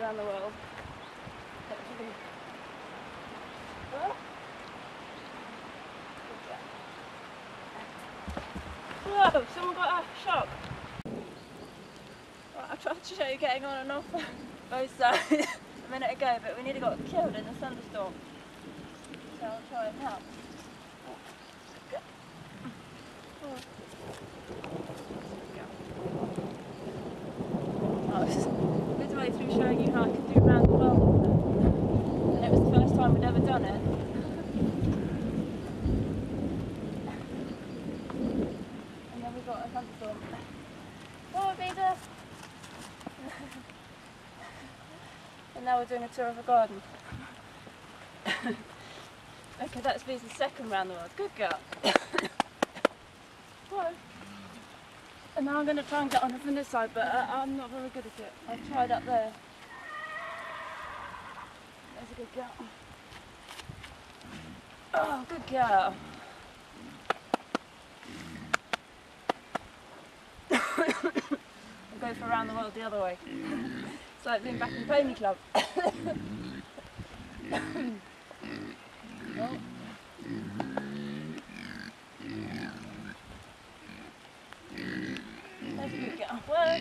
around the world. Actually. Oh. Whoa, someone got a shock. Right, I tried to show you getting on and off both sides a minute ago, but we nearly got killed in a thunderstorm. So I'll try and help. I was midway through showing you how I can do around the world, and it was the first time we'd ever done it. And then we got a thunderstorm. Oh, Visa! And now we're doing a tour of a garden. Okay, that's Visa's second round the world. Good girl. Whoa. And now I'm going to try and get on her from this side, but I'm not very good at it. I've tried up there. There's a good girl. Oh, good girl. I'll go for around the world the other way. It's like being back in Pony Club. Oh. There's a good girl. Whoa.